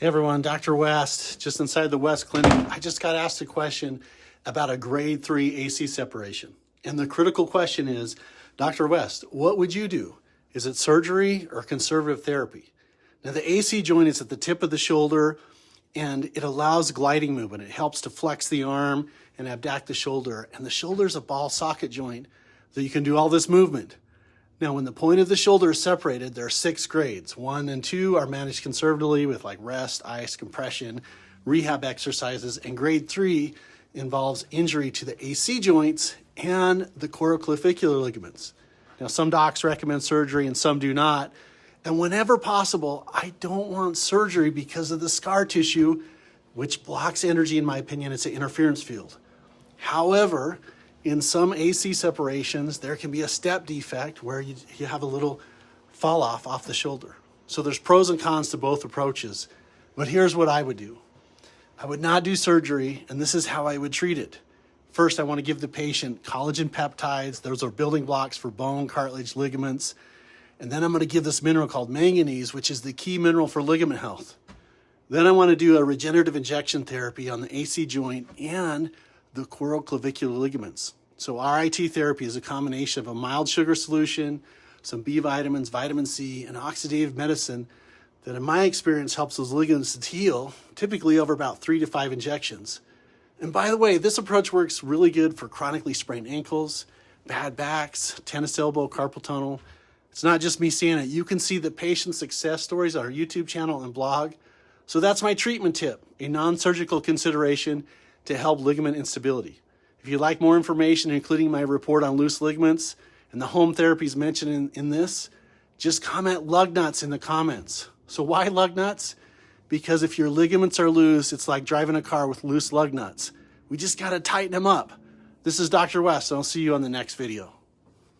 Hey everyone, Dr. West, just inside the West Clinic. I just got asked a question about a grade 3 AC separation. And the critical question is, Dr. West, what would you do? Is it surgery or conservative therapy? Now the AC joint is at the tip of the shoulder and it allows gliding movement. It helps to flex the arm and abduct the shoulder. And the shoulder is a ball socket joint that you can do all this movement. Now, when the point of the shoulder is separated, there are 6 grades. 1 and 2 are managed conservatively with like rest, ice, compression, rehab exercises, and grade 3 involves injury to the AC joints and the acromioclavicular ligaments. Now, some docs recommend surgery and some do not. And whenever possible, I don't want surgery because of the scar tissue, which blocks energy, in my opinion. It's an interference field. However, in some AC separations, there can be a step defect where you have a little fall off the shoulder. So there's pros and cons to both approaches. But here's what I would do. I would not do surgery, and this is how I would treat it. First, I want to give the patient collagen peptides. Those are building blocks for bone, cartilage, ligaments. And then I'm going to give this mineral called manganese, which is the key mineral for ligament health. Then I want to do a regenerative injection therapy on the AC joint and the acromioclavicular ligaments. So RIT therapy is a combination of a mild sugar solution, some B vitamins, vitamin C, and oxidative medicine that in my experience helps those ligaments to heal, typically over about 3 to 5 injections. And by the way, this approach works really good for chronically sprained ankles, bad backs, tennis elbow, carpal tunnel. It's not just me saying it. You can see the patient success stories on our YouTube channel and blog. So that's my treatment tip, a non-surgical consideration to help ligament instability. If you'd like more information, including my report on loose ligaments and the home therapies mentioned in this, just comment lug nuts in the comments. So why lug nuts? Because if your ligaments are loose, it's like driving a car with loose lug nuts. We just got to tighten them up. This is Dr. West, and I'll see you on the next video.